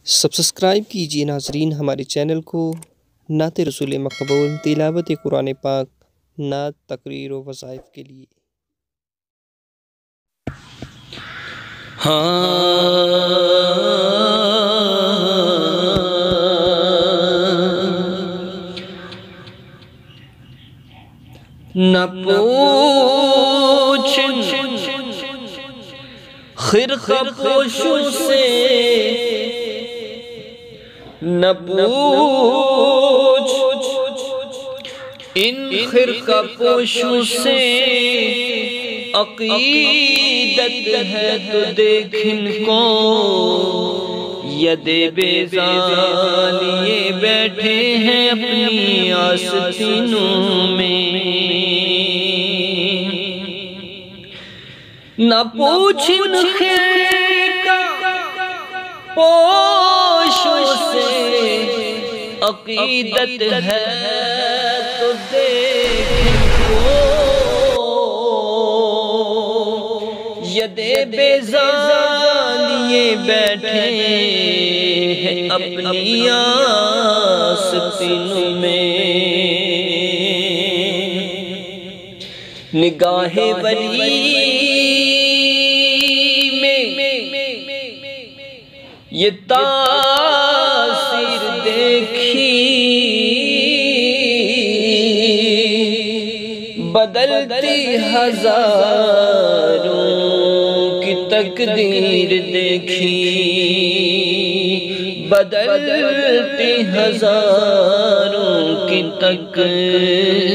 Subscribe کیجیے ناظرین ہمارے چینل کو نعت رسول مقبول، تلاوت قرآن پاک، نعت، تقریر و وظائف کے لیے۔ نہ پوچھ خرقہ پوشوں سے، نہ پوچھ ان خرقہ پوشوں سے، عقیدت ہے تو دیکھ ان کو، ید بیزار لیے بیٹھے ہیں اپنی آستینوں میں۔ نہ پوچھ ان خرقہ پوشوں سے، عقیدت ہے تو دیکھ ان کو، ید بیزار لیے بیٹھے ہیں اپنی آستینوں میں۔ نگاہ ولی میں یہ تاثیر دیکھی، بدلتی ہزاروں کی تقدیر دیکھی، بدلتی ہزاروں کی تقدیر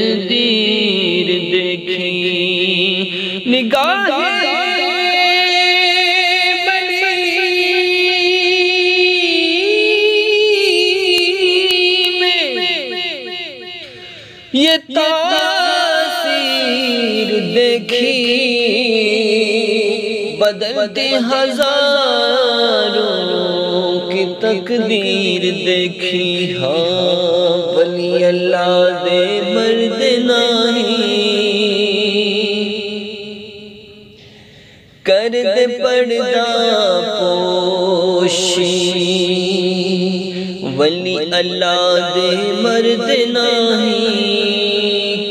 دیکھی۔ نگاہ یہ تاثیر دیکھی، بدلتے ہزاروں کی تقدیر دیکھی۔ ہاں ولی اللہ دے مرد نہیں، کر دے پردہ پوشی، ولی اللہ دے مرد نہیں،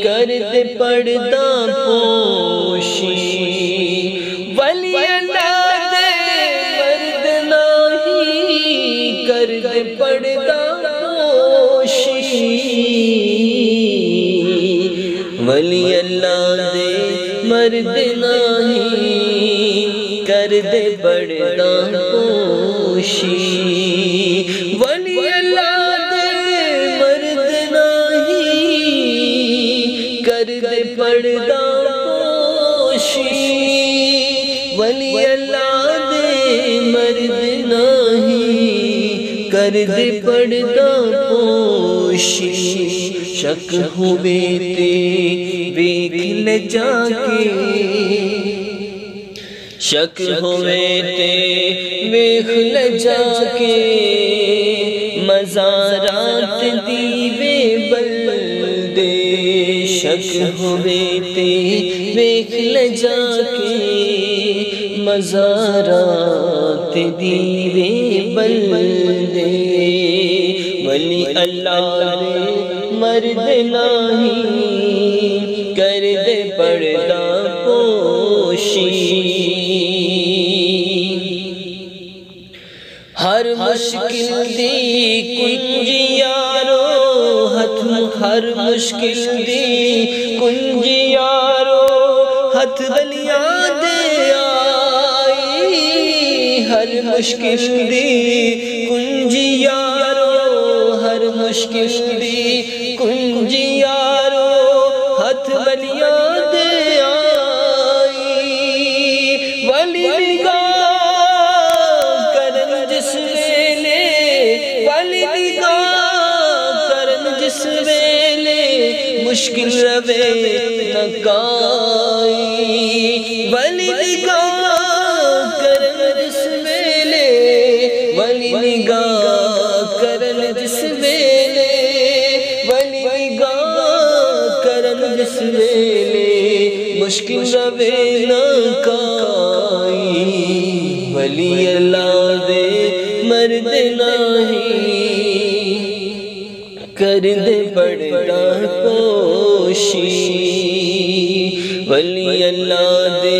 کر دے پردہ پوشی، ولی اللہ دے مرد نہیں، کر دے پردہ پوشی، ولی اللہ دے مرد نہیں، کر دے پردہ پوشی، ولی اللہ دے مرد نہیں، کر دے پردہ پوشی، ولی اللہ دے مرد نہیں، کر دے پردہ پوشی۔ شک ہوئے دیکھ لے جا کے، شک ہوئے دیکھ لے جا کے، مزارات دیوے بلدے، شک ہوئے دیکھ لے جا کے، مزارات دیوے بلدے، ولی اللہ دے مرد نہیں، کر دے پردہ پوشی۔ ہر مشکل دی کنجی یارو ہتھ، ہر مشکل دی کنجی یارو ہتھ بلیاں دے آئی، ہر مشکل دی کنجی یارو، ہر مشکل دی کنجی یارو ہتھ بلیاں دے آئی، ولی نگاہ کرن جس ویلے، ولی نگاہ کرن جس ویلے، مشکل روے نہ کائی، ولی نگاہ کرن جس ویلے، ولی نگاہ کرن جس ویلے، ولی نگاہ کرن جس ویلے، مشکل روے نہ کائی، ولی اللہ دے مرد نہ کر دے پردہ پوشی ولی اللہ دے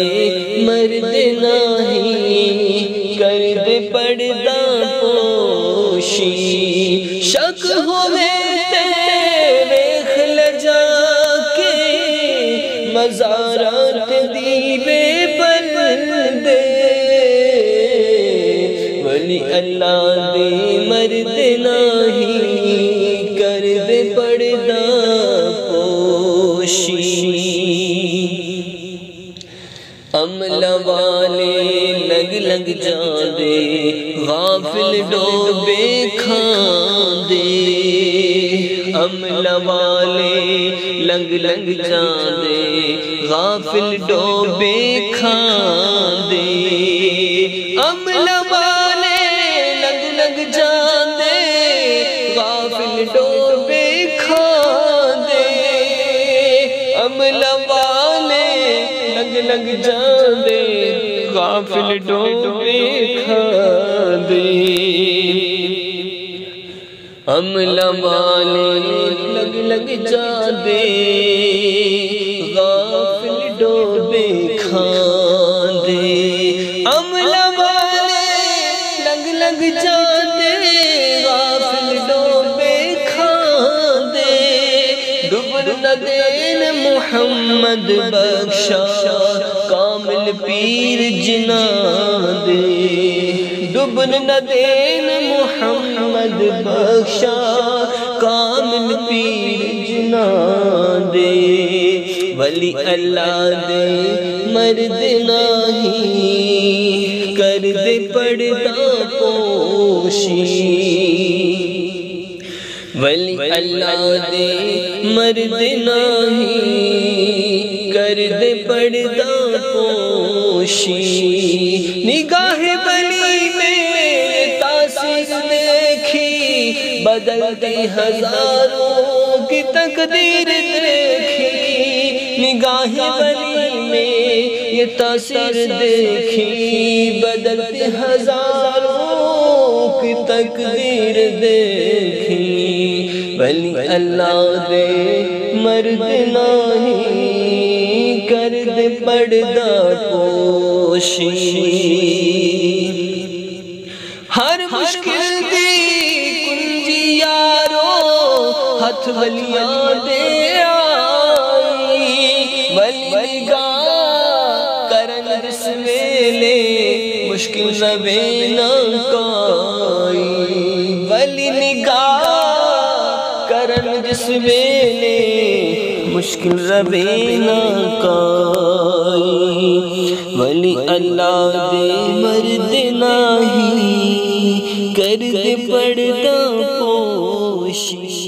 مرد نہیں کر دے پردہ پوشی شک ہوئے تیرے خلجا کے مزارات دیوے پردے ولی اللہ دے مرد نہیں کر دے پردہ پوشی عملہ والے لگ لگ جاندے غافل ڈوبے کھاندے عملہ والے لگ لگ جاندے غافل ڈوبے کھاندے عملہ والے لگ لگ جاندے غافل ڈوبے کھاندے عملہ والے لگ لگ جاندے غافل ڈوبے کھاندے عملہ والے لگ لگ جاندے غافل ڈوبے کھاندے عملہ والے لگ لگ جاندے غافل ڈوبے کھاندے ڈبن نہ دین محمد بخشا کامل پیر جنا دے ڈبن نہ دین محمد بخشا کامل پیر جنا دے ولی اللہ دے مرد نہیں کر دے پردہ پوشی ولی اللہ دے مرد نہیں کر دے پردہ پوشی نگاہ بلی میں تاثیر دیکھی بدلتی ہزاروں کی تقدیر دیکھی نگاہ بلی میں یہ تاثیر دیکھی بدلتی ہزاروں کی تقدیر دیکھی ولی اللہ دے مرد نہیں کر دے پردہ پوشی ہر مشکل دی کنجی یارو ہتھ ولیاں دے آئی ولی نگاہ کرن جس ویلے مشکل زبے نہ کوئی ولی نگاہ کرن جس ویلے مشکل زبے نہ کوئی ولی اللہ دے مرد نہیں کر دے پردہ پوشی